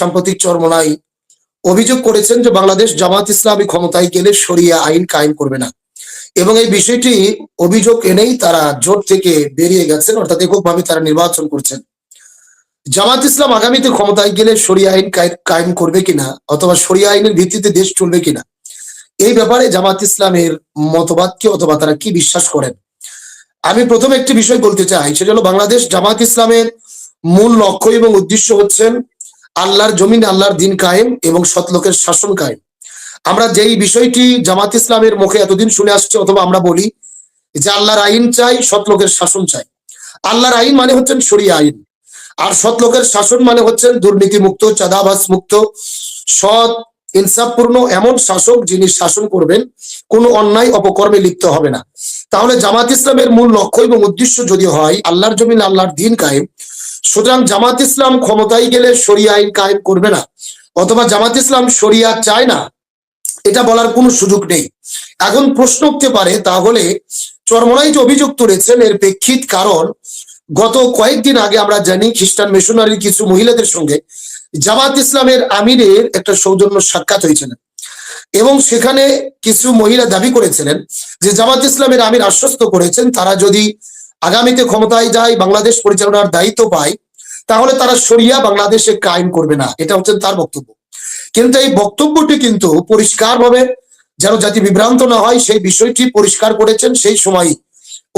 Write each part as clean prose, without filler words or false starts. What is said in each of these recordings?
সাম্প্রতিক চরমোনাই অভিযোগ করেছেন যে বাংলাদেশ জামাত ইসলামী ক্ষমতায় গেলে শরিয়া আইন কায়েম করবে না, এবং এই বিষয়টি অভিযোগ এনেই তারা জোট থেকে বেরিয়ে গেছেন, অর্থাৎ এককভাবে তারা নির্বাচন করছেন। জামাত ইসলাম আগামীতে ক্ষমতায় গেলে শরিয়া আইন কায়েম করবে কিনা অথবা শরিয়া আইনের ভিত্তিতে দেশ চলবে কিনা, এই ব্যাপারে জামাত ইসলামের মতবাদ কি অথবা তারা কি বিশ্বাস করেন। আমি প্রথমে একটি বিষয় বলতে চাই, সেটা হলো বাংলাদেশ জামাত ইসলামের মূল লক্ষ্য এবং উদ্দেশ্য হচ্ছেন আল্লাহর জমিন, আল্লাহর দিন কায়েম এবং সৎলোকের শাসন কায়েম। আমরা যেই বিষয়টি জামাত ইসলামের মুখে এতদিন শুনে আসছি অথবা আমরা বলি যে আল্লাহর আইন চাই, সৎলোকের শাসন চাই। আল্লাহর আইন মানে হচ্ছেন শরিয়া আইন, আর সৎলোকের শাসন মানে হচ্ছেন দুর্নীতি মুক্ত, চাঁদাবাজ মুক্ত, সৎ ইনসাফপূর্ণ এমন শাসক যিনি শাসন করবেন, কোনো অন্যায় অপকর্মে লিপ্ত হবে না। তাহলে জামাত ইসলামের মূল লক্ষ্য এবং উদ্দেশ্য যদি হয় আল্লাহর জমিন, আল্লাহর দিন কায়েম, সুতরাং জামাত ইসলাম ক্ষমতায় গেলে শরিয়া আইন কায়েম করবে না অথবা জামাত ইসলাম শরিয়া চায় না, এটা বলার কোনো সুযোগ নেই। এখন প্রশ্ন উঠতে পারে, তাহলে চরমোনাই যে অভিযোগ তুলেছেন এর প্রেক্ষিত কারণ, গত কয়েকদিন আগে আমরা জানি খ্রিস্টান মিশনারির কিছু মহিলাদের সঙ্গে জামাত ইসলামের আমিরের একটা সৌজন্য সাক্ষাৎ হয়েছিল, এবং সেখানে কিছু মহিলা দাবি করেছিলেন যে জামাত ইসলামের আমির আশ্বস্ত করেছেন তারা যদি আগামীতে ক্ষমতায় যায়, বাংলাদেশ পরিচালনার দায়িত্ব পায়, তাহলে তারা শরিয়া বাংলাদেশে কায়েম করবে না। এটা হচ্ছে তার বক্তব্য। কিন্তু এই বক্তব্যটি কিন্তু পরিষ্কারভাবে, যেন জাতি বিভ্রান্ত না হয় সেই বিষয়টি পরিষ্কার করেছেন সেই সময়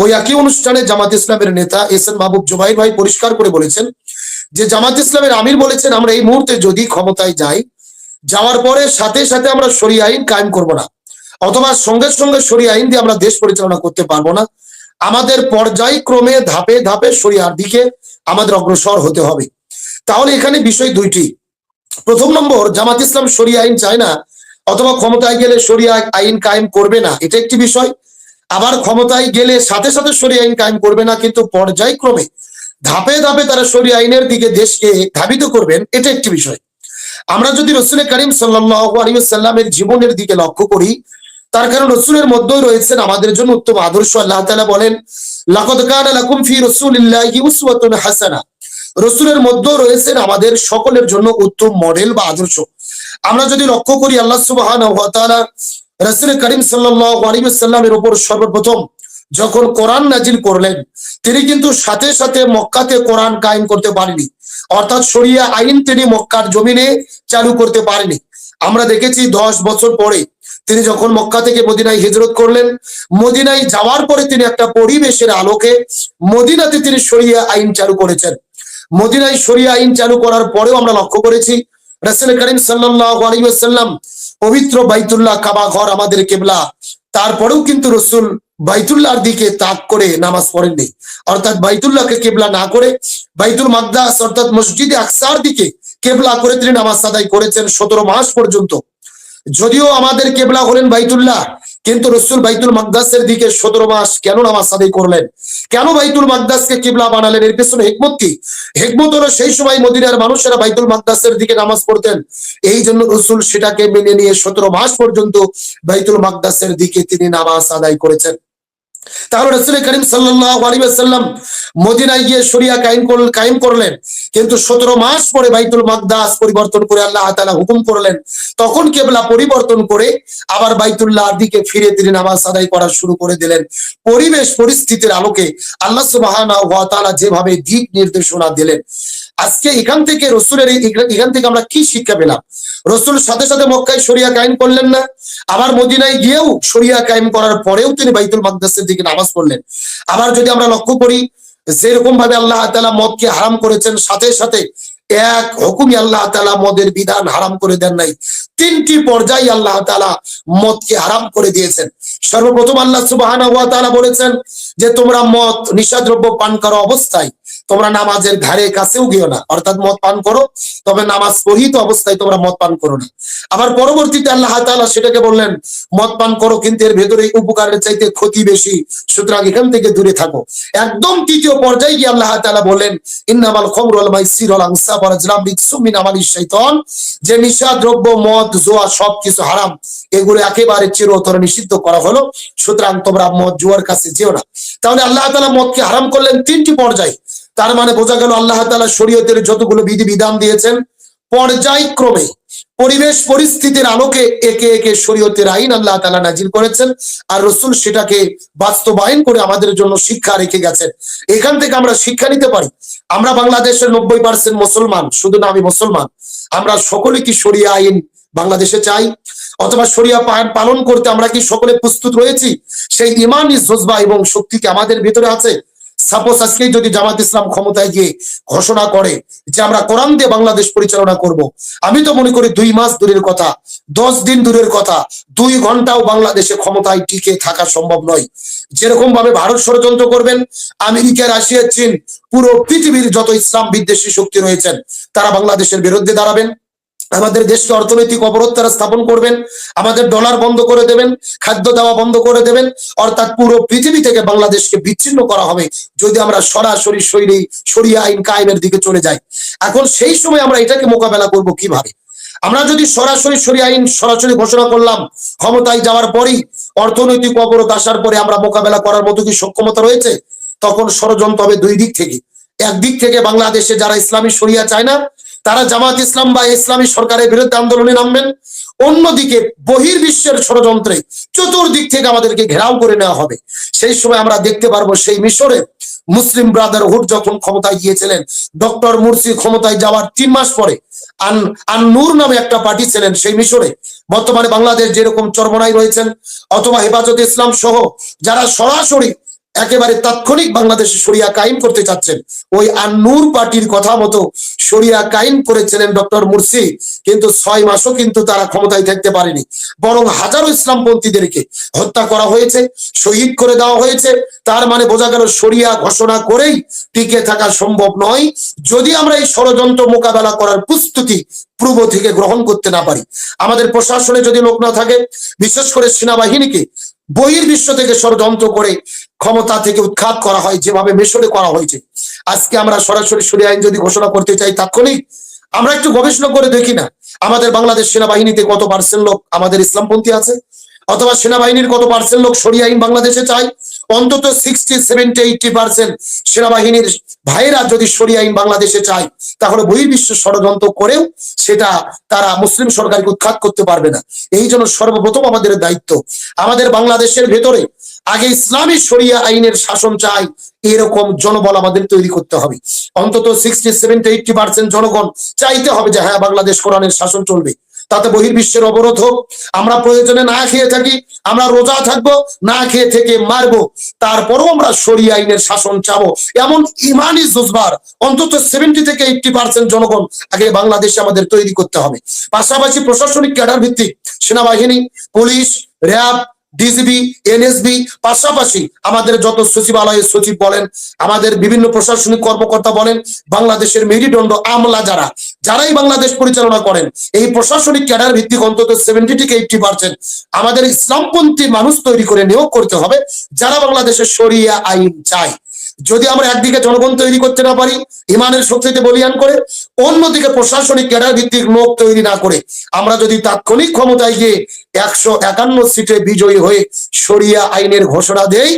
ওই একই অনুষ্ঠানে জামাত ইসলামের নেতা এস.এন. মাহবুব জুবাইর ভাই পরিষ্কার করে বলেছেন যে জামাত ইসলামের আমির বলেছেন আমরা এই মুহূর্তে যদি ক্ষমতায় যাই, যাওয়ার পরে সাথে সাথে আমরা শরিয়া আইন কায়েম করব না অথবা সঙ্গে সঙ্গে শরিয়া আইন দিয়ে আমরা দেশ পরিচালনা করতে পারবো না, আমাদের পর্যায়ক্রমে ধাপে ধাপে শরিয়ার দিকে আমাদের অগ্রসর হতে হবে। তাহলে এখানে বিষয় দুইটি। প্রথম নম্বর, জামাত ইসলাম শরিয়া আইন চায় না অথবা ক্ষমতায় গেলে শরিয়া আইন কায়েম করবে না, এটা একটি বিষয়। আবার ক্ষমতায় গেলে সাথে সাথে শরিয়া আইন কায়েম করবে না, কিন্তু পর্যায়ক্রমে ধাপে ধাপে তারা শরিয়া আইনের দিকে দেশকে ধাবিত করবেন, এটা একটি বিষয়। আমরা যদি রাসূল করিম সাল্লাল্লাহু আলাইহি ওয়াসাল্লামের জীবনের দিকে লক্ষ্য করি, তার কারণ রাসূলের মধ্যেই রয়েছেন আমাদের জন্য উত্তম আদর্শ। আল্লাহ তাআলা বলেন লাকাদ কানা লাকুম ফি রাসূলিল্লাহি উসওয়াতুন হাসানাহ, রাসূলের মধ্যেই রয়েছেন আমাদের সকলের জন্য উত্তম মডেল বা আদর্শ। আমরা যদি লক্ষ্য করি আল্লাহ সুবহানাহু ওয়া তাআলা রাসূল করিম সাল্লাল্লাহু আলাইহি ওয়াসাল্লামের উপর সর্বপ্রথম যখন কোরআন নাজিল করলেন, তিনি কিন্তু সাথে সাথে মক্কাতে কোরআন কায়েম করতে পারেনি, অর্থাৎ শরিয়া আইন তিনি মক্কার জমিনে চালু করতে পারেনি। আমরা দেখেছি 10 বছর পরে তিনি যখন মক্কা থেকে মদিনায় হিজরত করলেন, মদিনায় যাওয়ার পরে তিনি একটা পরিবেশের আলোকে মদিনাতে তিনি শরিয়া আইন চালু করেছেন। মদিনায় শরিয়া আইন চালু করার পরেও আমরা লক্ষ্য করেছি রাসূল করিম সাল্লাল্লাহু আলাইহি ওয়াসাল্লাম পবিত্র বাইতুল্লাহ কাবা ঘর আমাদের কিবলা, তারপরেও কিন্তু রাসূল বাইতুল্লাহর দিকে তাক করে নামাজ পড়েননি, অর্থাৎ বাইতুল্লাহকে কিবলা না করে বাইতুল মাকদাস অর্থাৎ মসজিদে আকসার দিকে কিবলা করে তিনি নামাজ আদায় করেছেন 17 মাস পর্যন্ত। যদিও আমাদের কিবলা হলেন বাইতুল্লাহ, কিন্তু রাসূল বাইতুল মাকদাসের দিকে 17 মাস কেন নামাজ আদায় করলেন, কেন বাইতুল মাকদাসকে কিবলা বানালেন, এর পেছনে হিকমত কি? হিকমত হলো সেই সময় মদিনার মানুষেরা বাইতুল মাকদাসের দিকে নামাজ পড়তেন, এই জন্য রাসূল সেটাকে মেনে নিয়ে 17 মাস পর্যন্ত বাইতুল মাকদাসের দিকে তিনি নামাজ আদায় করেছেন। তাহলে রাসূল করিম সাল্লাল্লাহু আলাইহি ওয়াসাল্লাম মদিনায় গিয়ে শরিয়া কায়েম করলেন, কিন্তু 17 মাস পরে বাইতুল মাকদাস পরিবর্তন করে আল্লাহ তাআলা হুকুম করলেন, তখন কিবলা পরিবর্তন করে আবার বাইতুল্লাহর দিকে ফিরে তিনি নামাজ আদায় করা শুরু করে দিলেন। পরিবেশ পরিস্থিতির আলোকে আল্লাহ সুবহানাহু ওয়া তাআলা যেভাবে দিক নির্দেশনা দিলেন, আজকে এখান থেকে রাসূলের এখান থেকে আমরা কি শিক্ষা পেলাম? রাসূল সাথে সাথে মক্কায় শরিয়া কায়েম করলেন না, আবার মদিনায় গিয়েও শরিয়া কায়েম করার পরেও তিনি বাইতুল মাকদাসের দিকে নামাজ পড়লেন। আবার যদি আমরা লক্ষ্য করি, যেরকম ভাবে আল্লাহ তাআলা মদকে হারাম করেছেন, সাথে সাথে এক হুকুমে আল্লাহ তাআলা মদের বিধান হারাম করে দেন নাই, 3টি পর্যায়ে আল্লাহ তাআলা মদকে হারাম করে দিয়েছেন। সর্বপ্রথম আল্লাহ সুবহানাহু ওয়া তাআলা বলেছেন যে তোমরা মদ নিশাদ্রব্য পান করা অবস্থায় তোমরা নামাজের ধারে কাছেও গিও না, অর্থাৎ মদ পান করো তবে নামাজ পড়িত অবস্থায় তোমরা মদ পান করো না। আবার পরবর্তীতে আল্লাহ তাআলা সেটাকে বললেন মদ পান করো কিন্তু এর ভেতরে উপকারের চাইতে ক্ষতি বেশি, সুতরাং এখান থেকে দূরে থাকো। একদম তৃতীয় পর্যায়ে গিয়ে আল্লাহ তাআলা বলেন ইন্নামাল খামরু ওয়াল মাইসির ওয়াল আনসাব ওয়াল আজলাম রিজসুম মিন আমালিশ শাইতান, যে নিশাদ্রব্য মদ জুয়া সবকিছু হারাম, এগুলো একেবারে চিরতরে নিষিদ্ধ করা হলো, সুতরাং তোমরা মদ জুয়ার কাছে যেও না। তাহলে আল্লাহ তাআলা মদকে হারাম করলেন 3টি পর্যায়ে। তার মানে বোঝা গেল আল্লাহ তাআলা শরীয়তের যতগুলো বিধি বিধান দিয়েছেন পর্যায়ক্রমে পরিবেশ পরিস্থিতির আলোকে একে একে শরীয়তের আইন আল্লাহ তাআলা নাজিল করেছেন, আর রাসূল সেটাকে বাস্তবায়ন করে আমাদের জন্য শিক্ষা রেখে গেছেন। এখান থেকে আমরা শিক্ষা নিতে পারি। আমরা বাংলাদেশের 90% মুসলমান, শুধু না আমি মুসলমান, আমরা সকলে কি শরিয়া আইন বাংলাদেশে চাই? অথবা শরিয়া পালন করতে আমরা কি সকলে প্রস্তুত রয়েছি? সেই ইমানি জজবা এবং শক্তি কি আমাদের ভিতরে আছে? সাপোজ আজকে যদি জামাত ইসলাম ক্ষমতায় গিয়ে ঘোষণা করে যে আমরা কোরআন দিয়ে বাংলাদেশ পরিচালনা করব, আমি তো মনে করি 2 মাস দূরের কথা, 10 দিন দূরের কথা, 2 ঘন্টাও বাংলাদেশে ক্ষমতায় টিকে থাকা সম্ভব নয়। যেরকম ভাবে ভারত ষড়যন্ত্র করবেন, আমেরিকা, রাশিয়া, চীন, পুরো পৃথিবীর যত ইসলাম বিদ্বেষী শক্তি রয়েছেন তারা বাংলাদেশের বিরুদ্ধে দাঁড়াবেন। আমাদের দেশকে অর্থনৈতিক অবরোধ তারা স্থাপন করবেন, আমাদের ডলার বন্ধ করে দেবেন, খাদ্য দেওয়া বন্ধ করে দেবেন, অর্থাৎ পুরো পৃথিবী থেকে বাংলাদেশকে বিচ্ছিন্ন করা হবে যদি আমরা সরাসরি শরিয়া আইন কায়েমের দিকে চলে যাই। এখন সেই সময় আমরা এটাকে মোকাবেলা করব কিভাবে? আমরা যদি সরাসরি শরিয়া আইন সরাসরি ঘোষণা করলাম, ক্ষমতায় যাওয়ার পরেই অর্থনৈতিক অবরোধ আসার পরে আমরা মোকাবেলা করার মতো কি সক্ষমতা রয়েছে? তখন ষড়যন্ত্র হবে 2 দিক থেকে। একদিক থেকে বাংলাদেশে যারা ইসলামী শরিয়া চায় না তারা জামাত ইসলাম বা ইসলামী সরকারের বিরুদ্ধে আন্দোলনে নামবেন, অন্যদিকে বহির্বিশ্বের ষড়যন্ত্রে চতুর্দিক থেকে আমাদেরকে ঘেরাও করে নেওয়া হবে। সেই সময় আমরা দেখতে পারবো সেই মিশরে মুসলিম ব্রাদারহুড যখন ক্ষমতায় গিয়েছিলেন, ডক্টর মুরসি ক্ষমতায় যাওয়ার 3 মাস পরে আন-নূর নামে একটা পার্টি ছিলেন সেই মিশরে, বর্তমানে বাংলাদেশ যেরকম চরমনায় রয়েছেন, অথবা হেফাজতে ইসলাম সহ যারা সরাসরি একেবারে তাৎক্ষণিক বাংলাদেশে শরিয়া কায়েম করতে চাচ্ছেন, ওই আন-নূর পার্টির কথা মতো শরিয়া কায়েম করেছিলেন ডক্টর মুরসি, কিন্তু 6 মাসও কিন্তু তারা ক্ষমতায় থাকতে পারেনি, বরং হাজারো ইসলামপন্থীদেরকে হত্যা করা হয়েছে, শহীদ করে দেওয়া হয়েছে। তার মানে বোঝা গেল শরিয়া ঘোষণা করেই টিকে থাকা সম্ভব নয় যদি আমরা এই ষড়যন্ত্র মোকাবেলা করার প্রস্তুতি পূর্ব থেকে গ্রহণ করতে না পারি। আমাদের প্রশাসনে যদি লোক না থাকে, বিশেষ করে সেনাবাহিনীকে বহির্বিশ্ব থেকে ষড়যন্ত্র করে ক্ষমতা থেকে উৎখাত করা হয় যেভাবে মিশরে করা হয়েছে, আজকে আমরা সরাসরি শরিয়া আইন যদি ঘোষণা করতে চাই তাৎক্ষণিক, আমরা একটু গবেষণা করে দেখি না আমাদের বাংলাদেশ সেনাবাহিনীতে কত পার্সেন্ট লোক আমাদের ইসলামপন্থী আছে, অথবা সেনাবাহিনীর কত পার্সেন্ট লোক শরিয়া আইন বাংলাদেশে চায়? অন্তত 60, 70, 80% সেনাবাহিনীর ভাইরা যদি শরিয়া আইন বাংলাদেশে চায়, তাহলে বহির্বিশ্ব ষড়যন্ত্র করেও সেটা তারা মুসলিম সরকারকে উৎখাত করতে পারবে না। এই জন্য সর্বপ্রথম আমাদের দায়িত্ব, আমাদের বাংলাদেশের ভেতরে আগে ইসলামী শরিয়া আইনের শাসন চাই এরকম জনবল আমাদের তৈরি করতে হবে। অন্তত 60, 70, 80% জনগণ চাইতে হবে যে হ্যাঁ বাংলাদেশ কোরআনের শাসন চলবে। তাতে বহির্বিশ্বের অবরোধ হোক, আমরা প্রয়োজনে না খেয়ে থাকি, আমরা রোজা থাকবো, না খেয়ে থেকে মারবো, তারপরও আমরা শরিয়া আইনের শাসন চাবো, এমন ইমানি জজবার অন্তত 70 থেকে 80% জনগণ আগে বাংলাদেশে আমাদের তৈরি করতে হবে। পাশাপাশি প্রশাসনিক ক্যাডার ভিত্তিক সেনাবাহিনী, পুলিশ, র্যাব, ডিজিবি, এনএসবি, পাশাপাশি আমাদের যত সচিবালয়ের সচিব বলেন, আমাদের বিভিন্ন প্রশাসনিক কর্মকর্তা বলেন, বাংলাদেশের মেরুদণ্ড আমলা যারাই বাংলাদেশ পরিচালনা করেন, এই প্রশাসনিক ক্যাডার ভিত্তিক অন্তত 70 থেকে 80% আমাদের ইসলামপন্থী মানুষ তৈরি করে নিয়োগ করতে হবে যারা বাংলাদেশের শরিয়া আইন চায়। যদি আমরা একদিকে জনগণ তৈরি করতে না পারি ইমানের শক্তিতে বলিয়ান করে, অন্যদিকে প্রশাসনিক ক্যাডার ভিত্তিক লোক তৈরি না করে আমরা যদি তাৎক্ষণিক ক্ষমতায় গিয়ে 151 সিটে বিজয়ী হয়ে শরিয়া আইনের ঘোষণা দেই,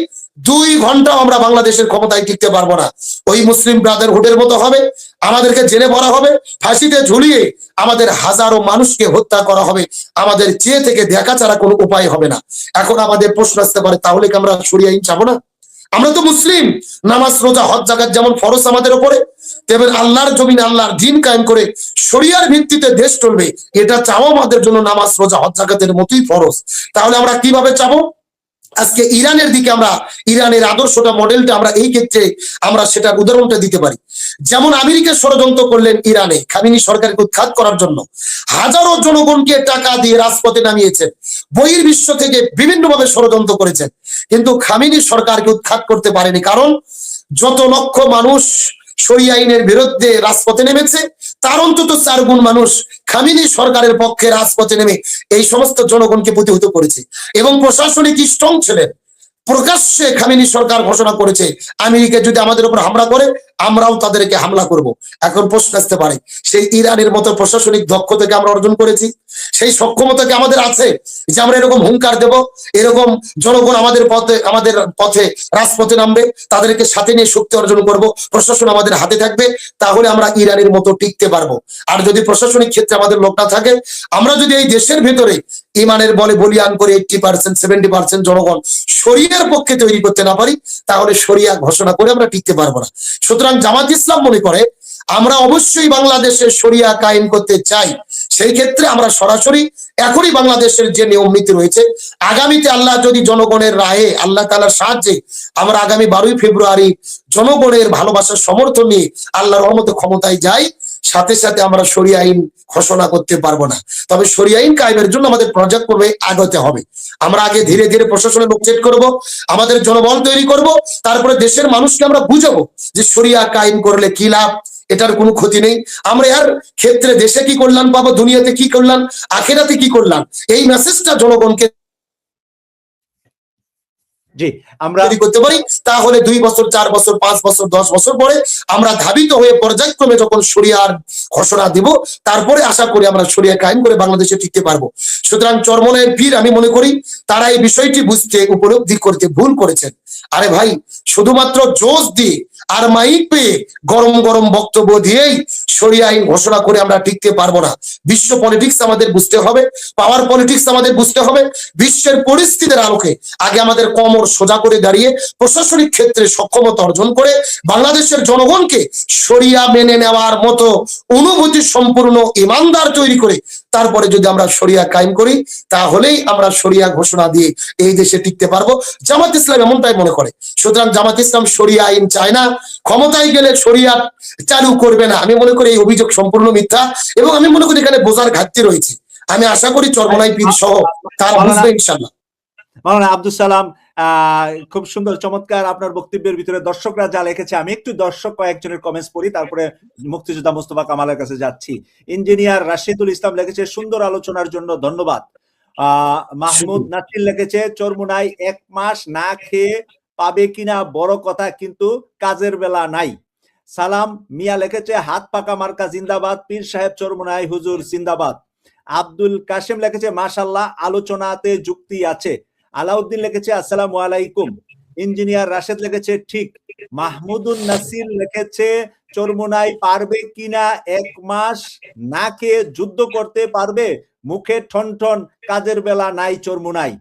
2 ঘন্টাও আমরা বাংলাদেশের ক্ষমতায় টিকতে পারবো না। ওই মুসলিম ব্রাদারহুডের মতো হবে, আমাদেরকে জেলে ভরা হবে, ফাঁসিতে ঝুলিয়ে আমাদের হাজারো মানুষকে হত্যা করা হবে, আমাদের চেয়ে থেকে দেখা ছাড়া কোনো উপায় হবে না। এখন আমাদের প্রশ্ন আসতে পারে, তাহলে কি আমরা শরিয়া আইন চাবো না? আমরা তো মুসলিম, নামাজ রোজা হজ জাকাত যেমন ফরজ আমাদের উপরে, তেমন আল্লাহর জমিনে আল্লাহর দিন কায়েম করে শরিয়ার ভিত্তিতে দেশ চলবে, এটা চাওয়া আমাদের জন্য নামাজ রোজা হজ জাকাতের মতোই ফরজ। তাহলে আমরা কিভাবে চাবো? আজকে ইরানের দিকে আমরা ইরানের আদর্শটা মডেলটা আমরা এই ক্ষেত্রে আমরা সেটার উদাহরণটা দিতে পারি। যেমন আমেরিকা ষড়যন্ত্র করলেন ইরানে খামেনি সরকারকে উৎখাত করার জন্য, হাজারো জনগণকে টাকা দিয়ে রাজপথে নামিয়েছেন, বহির্বিশ্ব থেকে বিভিন্নভাবে ষড়যন্ত্র করেছেন, কিন্তু খামেনি সরকারকে উৎখাত করতে পারেনি। কারণ যত লক্ষ মানুষ শরিয়া আইনের বিরুদ্ধে রাজপথে নেমেছে, তার অন্তত 4 গুণ মানুষ খামেনি সরকারের পক্ষে রাজপথে নেমে এই সমস্ত জনগণকে প্রতিহত করেছে এবং প্রশাসনিক স্ট্রং ছিলেন। প্রকাশ্যে খামেনি সরকার ঘোষণা করেছে আমেরিকা যদি আমাদের উপর হামলা করে আমরাও তাদেরকে হামলা করব। এখন প্রশ্ন আসতে পারে, সেই ইরানের মতো প্রশাসনিক দক্ষতাকে আমরা অর্জন করেছি, সেই সক্ষমতা কি আমাদের আছে যে আমরা এরকম হুঙ্কার দেব, এরকম জনগণ আমাদের পথে রাজপথে নামবে, তাদেরকে সাথে নিয়ে শক্তি অর্জন করব, প্রশাসন আমাদের হাতে থাকবে, তাহলে আমরা ইরানের মতো টিকতে পারবো। আর যদি প্রশাসনিক ক্ষেত্রে আমাদের লোক না থাকে, আমরা যদি এই দেশের ভেতরে ইমানের বলে বলিয়ান করে 80% 70% জনগণ শরিয়ার পক্ষে তৈরি করতে না পারি, তাহলে শরিয়া ঘোষণা করে আমরা টিকতে পারবো না। সুতরাং জামাত ইসলাম মনে করে আমরা অবশ্যই বাংলাদেশের শরিয়া কায়েম করতে চাই। সেই ক্ষেত্রে আমরা সরাসরি এখনই বাংলাদেশের যে নিয়ম নীতি রয়েছে, আগামীতে আল্লাহ যদি জনগণের রায়ে, আল্লাহ তাআলার সাহায্যে আমরা আগামী 12ই ফেব্রুয়ারি জনগণের ভালোবাসার সমর্থন নিয়ে আল্লাহর রহমতে ক্ষমতায় যাই, সাথে সাথে আমরা শরিয়া আইন ঘোষণা করতে পারবো না। তবে শরিয়া আইন কায়েমের জন্য আমাদের পর্যায়ক্রমে আগতে হবে। আমরা আগে ধীরে ধীরে প্রশাসনের লোক সেট করবো, আমাদের জনবল তৈরি করব, তারপরে দেশের মানুষকে আমরা বুঝাবো যে শরিয়া কায়েম করলে কি লাভ, এটার কোনো ক্ষতি নেই, আমরা এর ক্ষেত্রে দেশে কি কল্যাণ পাবো, দুনিয়াতে কি কল্যাণ, আখিরাতে কি কল্যাণ, এই মেসেজটা জনগণকে জি আমরা করতে পারি। তাহলে 2 বছর 4 বছর 5 বছর 10 বছর পরে আমরা ধাবিত হয়ে পর্যায়ক্রমে যখন শরিয়ার ঘোষণা দিব, তারপরে আশা করি আমরা শরিয়া কায়েম করে বাংলাদেশে টিকতে পারবো। সুতরাং চরমনায়ের পীর, আমি মনে করি তারা এই বিষয়টি বুঝতে, উপলব্ধি করতে ভুল করেছেন। আরে ভাই, শুধুমাত্র জোশ দিয়ে আর মাইক পেয়ে গরম গরম বক্তব্য দিয়েই শরিয়া আইন ঘোষণা করে আমরা টিকতে পারবো না। বিশ্ব পলিটিক্স আমাদের বুঝতে হবে, পাওয়ার পলিটিক্স আমাদের বুঝতে হবে। বিশ্বের পরিস্থিতির আলোকে আগে আমাদের কোমর সোজা করে দাঁড়িয়ে প্রশাসনিক ক্ষেত্রে সক্ষমতা অর্জন করে বাংলাদেশের জনগণকে শরিয়া মেনে নেওয়ার মতো অনুভূতি সম্পূর্ণ ইমানদার তৈরি করে তারপরে যদি আমরা শরিয়া কায়েম করি, তাহলেই আমরা শরিয়া ঘোষণা দিয়ে এই দেশে টিকতে পারবো। জামাত ইসলাম এমনটাই মনে করে। সুতরাং জামাত ইসলাম শরিয়া আইন চায় না, ক্ষমতায় গেলে শরিয়া চালু করবে না। আমি মনে করি এই অভিযোগ সম্পূর্ণ মিথ্যা, এবং আমি মনে করি এখানে বোঝার ঘাটতি রয়েছে। আমি আশা করি চরমনাই পীর সহ তারা বুঝবে ইনশাআল্লাহ। মাওলানা আব্দুল সালাম, খুব সুন্দর চমৎকার আপনার বক্তব্যের ভিতরে দর্শকরা যা লিখেছে, আমি একটু দর্শক কয়েকজনের কমেন্টস পড়ি, তারপরে মুক্তিযোদ্ধা মোস্তফা কামালের কাছে যাচ্ছি। ইঞ্জিনিয়ার রাশিদুল ইসলাম লিখেছে, সুন্দর আলোচনার জন্য ধন্যবাদ। মাহমুদ নাসির লিখেছে, চরমুনাই 1 মাস না খেয়ে পাবে কিনা বড় কথা, কিন্তু কাজের বেলা নাই। সালাম মিয়া লিখেছে, হাত পাকা মার্কা জিন্দাবাদ, পীর সাহেব চরমুনাই হুজুর জিন্দাবাদ। আব্দুল কাশেম লিখেছে, মাশাআল্লাহ আলোচনাতে যুক্তি আছে। আলাউদ্দিন লিখেছে, আসসালামু আলাইকুম। ইঞ্জিনিয়ার রাশেদ লিখেছে, ঠিক। মাহমুদুন নাসির লিখেছে, চরমুনাই পারবে কিনা 1 মাস না খেয়ে যুদ্ধ করতে পারবে, মুখে ঠন ঠন, কাজের বেলা নাই চরমুনাই।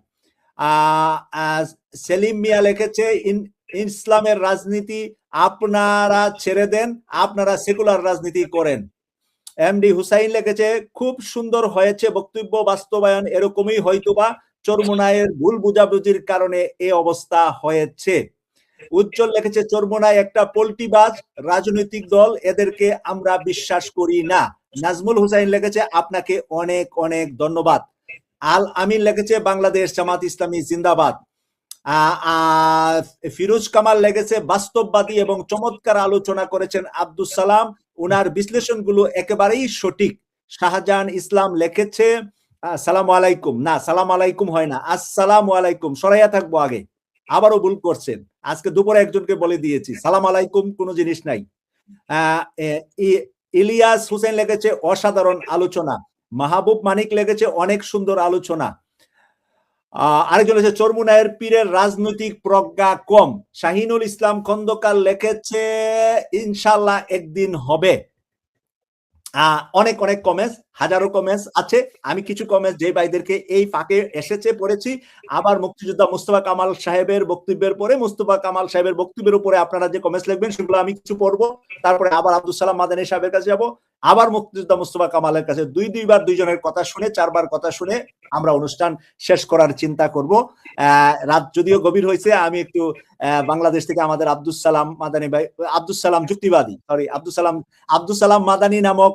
সেলিম মিয়া লিখেছে, ইসলামের রাজনীতি আপনারা ছেড়ে দেন, আপনারা সেকুলার রাজনীতি করেন। এমডি হুসাইন লিখেছে, খুব সুন্দর হয়েছে বক্তব্য, বাস্তবায়ন এরকমই হয়তোবা, চরমুনাইয়ের ভুল বুঝাবুঝির কারণে এই অবস্থা হয়েছে। উজ্জ্বল লিখেছে, চরমুনাই একটা পল্টিবাজ রাজনৈতিক দল, এদেরকে আমরা বিশ্বাস করি না। নাজমুল হুসাইন লিখেছে, আপনাকে অনেক অনেক ধন্যবাদ। আল আমিন লিখেছে, বাংলাদেশ জামাত ইসলামী জিন্দাবাদ। ফিরোজ কামাল লিখেছে, বাস্তববাদী এবং চমৎকার আলোচনা করেছেন আব্দুল সালাম, উনার বিশ্লেষণগুলো একেবারেই সঠিক। শাহজাহান ইসলাম লিখেছে, সালাম আলাইকুম, না সালাম আলাইকুম হয় না, আসসালামু আলাইকুম, সরাইয়া থাকবো আগে, আবারও ভুল করছেন। আজকে দুপুরে একজনকে বলে দিয়েছি, সালাম আলাইকুম কোনো জিনিস নাই। ইলিয়াস হোসেন লিখেছে, অসাধারণ আলোচনা। মাহবুব মানিক লিখেছে, অনেক সুন্দর আলোচনা। আরেকজন লিখেছে, চরমুনাইয়ের পীরের রাজনৈতিক প্রজ্ঞা কম। শাহিনুল ইসলাম খন্দকার লিখেছে, ইনশাল্লাহ একদিন হবে। অনেক অনেক কমেন্টস, হাজারো কমেন্টস আছে। আমি কিছু কমেন্টস যে ভাইদেরকে এই ফাঁকে এসেছে পড়েছি, আবার মুক্তিযোদ্ধা মুস্তফা কামাল সাহেবের বক্তব্যের পরে মুস্তফা কামাল সাহেবের বক্তব্যের উপরে আপনারা যে কমেন্টস লিখবেন সেগুলো আমি কিছু পড়বো, তারপরে আবার আব্দুল সালাম মাদানী সাহেবের কাছে যাব, আবার মুক্তিযোদ্ধা মুস্তফা কামালের কাছে, দুইবার দুইজনের কথা শুনে, 4বার কথা শুনে আমরা অনুষ্ঠান শেষ করার চিন্তা করব। রাত যদিও গভীর হয়েছে, আমি একটু বাংলাদেশ থেকে আমাদের আব্দুল সালাম মাদানী ভাই, আব্দুল সালাম যুক্তিবাদী, সরি আব্দুল সালাম মাদানী নামক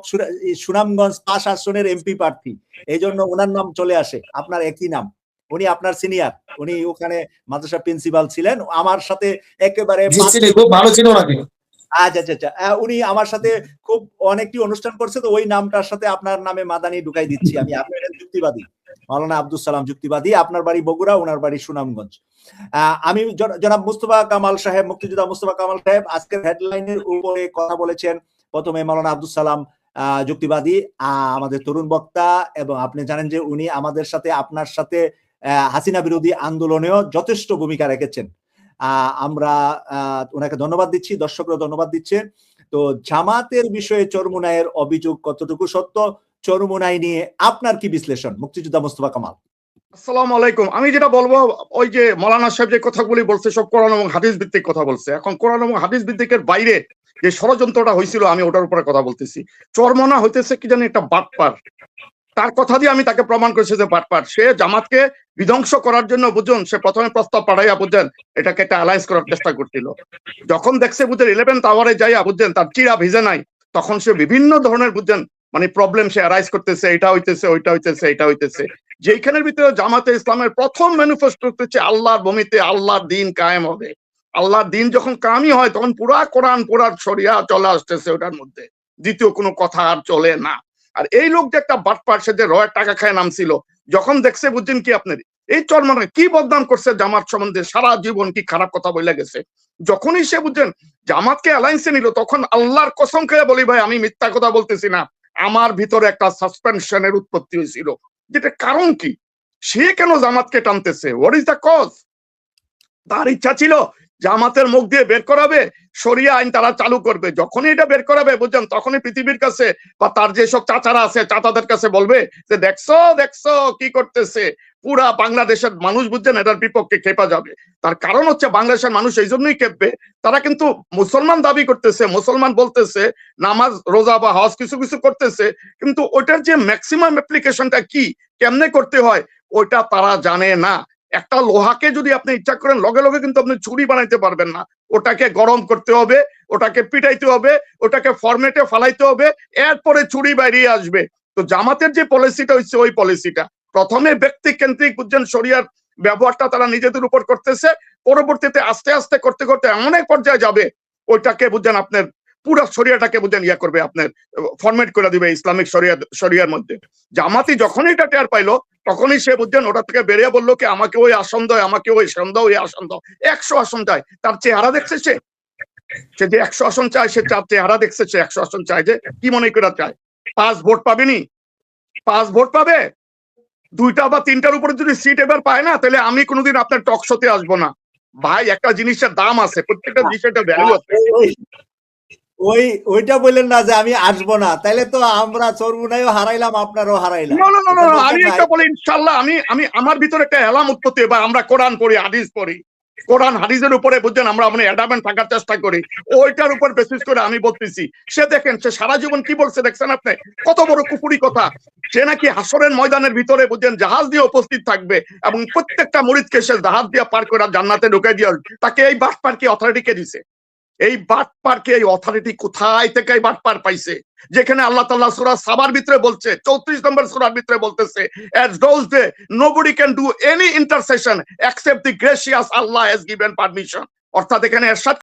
সুনামগঞ্জ 5 আসনের এমপি প্রার্থী, এই জন্য ওনার নাম চলে আসে, আপনার একই নাম। উনি আপনার সিনিয়র, উনি ওখানে মাদ্রাসা প্রিন্সিপাল ছিলেন, আমার সাথে একেবারে খুব ভালো ছিল নাকি? আচ্ছা, উনি আমার সাথে খুব অনেকটি অনুষ্ঠান করছে, তো ওই নামটার সাথে আপনার নামে মাদানী ঢুকাই দিচ্ছি আমি, আপনি যুক্তিবাদী। মাওলানা আব্দুল সালাম যুক্তিবাদী, আপনার বাড়ি বগুড়া, ওনার বাড়ি সুনামগঞ্জ। আমি জনাব মুস্তফা কামাল সাহেব, মুক্তিযোদ্ধা মুস্তফা কামাল সাহেব আজকের হেডলাইনের উপরে কথা বলেছেন। প্রথমে মাওলানা আব্দুল সালাম যুক্তিবাদী, আমাদের তরুণ বক্তা, এবং আপনি জানেন যে উনি আমাদের সাথে, আপনার সাথে হাসিনা বিরোধী আন্দোলনেও যথেষ্ট ভূমিকা রেখেছেন। আমরা ওনাকে ধন্যবাদ দিচ্ছি, দর্শকরা ধন্যবাদ দিচ্ছে। তো জামাতের বিষয়ে চরমুনাইয়ের অভিযোগ কতটুকু সত্য, চরমুনাই নিয়ে আপনার কি বিশ্লেষণ, মুক্তিযোদ্ধা মুস্তফা কামাল? আসসালামু আলাইকুম। আমি যেটা বলবো, ওই যে মৌলানা সাহেব যে কথাগুলি বলছে সব কোরআন এবং হাদিস ভিত্তিক কথা বলছে। এখন কোরআন এবং হাদিস ভিত্তিকের বাইরে যে ষড়যন্ত্রটা হয়েছিল আমি ওটার উপরে কথা বলতেছি। চরমনা হইতেছে কি জানি একটা বাটপার, তার কথা দিয়ে আমি তাকে প্রমাণ করেছি যে বাটপার। সে জামাতকে বিধ্বংস করার জন্য বুঝুন, সে প্রথমে প্রস্তাব পাঠাইয়া বুঝছেন এটাকে একটা অ্যালায়েন্স করার চেষ্টা করছিল। যখন দেখছে বুঝছেন 11th আওয়ারে যাইয়া বুঝছেন তার চিরা ভিজে নাই, তখন সে বিভিন্ন ধরনের বুঝছেন মানে প্রবলেম সে অ্যারাইজ করতেছে, এটা হইতেছে, ওইটা হইতেছে, এটা হইতেছে। যেখানের ভিতরে জামাতে ইসলামের প্রথম ম্যানিফেস্টো হচ্ছে আল্লাহর ভূমিতে আল্লাহর দিন কায়েম হবে। আল্লাহর দিন যখন কায়েমই হয় তখন পুরা কোরআন পুরা শরিয়া চলে আসতেছে ওটার মধ্যে, দ্বিতীয় কোনো কথা আর চলে না। আর এই লোক যে একটা বাটপার, সে যে রয়ের টাকা খায় নামছিল, যখন দেখছে বুঝছেন কি আপনার এই চরমনে কি বদনাম করছে জামাত সম্বন্ধে, সারা জীবন কি খারাপ কথা বলে গেছে, যখনই সে বুঝছেন জামাতকে অ্যালায়েন্সে নিল, তখন আল্লাহর কসম খেয়ে বলি ভাই আমি মিথ্যা কথা বলতেছি না, আমার ভিতরে একটা সাসপেনশনের উৎপত্তি হয়েছিল। যেটা কারণ কি, সে কেন জামাতকে টানতেছে, হোয়াট ইজ দ্য কজ? তার ইচ্ছা ছিল জামাতের মুখ দিয়ে বের করাবে, শরিয়া আইন তারা চালু করবে। যখনই এটা বের করাবে বুঝছেন, তখনই পৃথিবীর কাছে বা তার যেসব চাচারা আছে চাচাদের কাছে বলবে যে দেখছো দেখছো কি করতেছে, পুরা বাংলাদেশের মানুষ বুঝছেন এটার বিপক্ষে খেপা যাবে। তার কারণ হচ্ছে বাংলাদেশের মানুষ এই জন্যই খেপবে, তারা কিন্তু মুসলমান দাবি করতেছে, মুসলমান বলতেছে, নামাজ রোজা বা হজ কিছু কিছু করতেছে, কিন্তু ওইটার যে ম্যাক্সিমাম অ্যাপ্লিকেশনটা কি, কেমনে করতে হয়, ওইটা তারা জানে না। একটা লোহাকে যদি আপনি ইচ্ছা করেন লগে লগে কিন্তু আপনি ছুরি বানাইতে পারবেন না, ওটাকে গরম করতে হবে, ওটাকে পিটাইতে হবে, ওটাকে ফরম্যাটে ফালাইতে হবে, এরপরে ছুরি বাইরে আসবে। তো জামাতের যে পলিসিটা হচ্ছে ওই পলিসিটা, প্রথমে ব্যক্তি কেন্দ্রিক বুঝছেন শরিয়ার ব্যবহারটা তারা নিজেদের উপর করতেছে, পরবর্তীতে আস্তে আস্তে করতে করতে এমন এক পর্যায়ে যাবে ওইটাকে বুঝছেন আপনার পুরা শরিয়াটাকে বুঝছেন ইয়া করবে, আপনার ফরম্যাট করে দিবে ইসলামিক শরিয়ার মধ্যে। জামাতি যখনই এটা টের পাইলো তখনই সে বুঝছেন ওটা থেকে বেরিয়ে বললো কি আমাকে ওই আসন দাও, আমাকে ওই আসন দাও, ওই আসন দাও। 100 আসন চায়, তার চেহারা দেখছে সে যে 100 আসন চায়, সে তার চেহারা দেখছে সে 100 আসন চায়, যে কি মনে করে চায় 5 ভোট পাবেনি, 5 ভোট পাবে, 2টা বা 3টার উপরে যদি সিট এবার পায় না, তাহলে আমি কোনোদিন আপনার টক শোতে আসবো না। ভাই একটা জিনিসের দাম আছে, প্রত্যেকটা জিনিসের একটা ভ্যালু আছে। ওইটা বললেন না যে আমি আসবো না, তাইলে তো আমরা চরমুনাইও হারাইলাম, আপনারও হারাইলাম। আমি একটা বলি ইনশাআল্লাহ, আমি আমার ভিতরে একটা এলাম উৎপত্তি, বা আমরা কোরআন পড়ি, হাদিস পড়ি, কোরআন হাদিসের উপরে বুঝছেন আমরা মানে অ্যাডামেন্ট থাকার চেষ্টা করি, ওইটার উপর বেসিস করে আমি বলতেছি। সে দেখেন সে সারা জীবন কি বলছে দেখছেন আপনি, কত বড় কুফুরি কথা। সে নাকি হাসরের ময়দানের ভিতরে বুঝছেন জাহাজ দিয়ে উপস্থিত থাকবে এবং প্রত্যেকটা মুরিদকে সে জাহাজ দিয়ে পার করে জান্নাতে ঢুকে দিয়ে তাকে এই বাটপার কি অথরিটি কে দিছে? এই বাটপারকে এই অথরিটি কোথায় থেকে এই বাটপার পাইছে? যেখানে আল্লাহ তাআলা সূরা সাবার ভিতরে বলছে, 34 নম্বর সূরার ভিতরে বলতেছে, as those day nobody can do any intercession except the gracious Allah has given permission। অর্থাৎ এখানে এরশাদ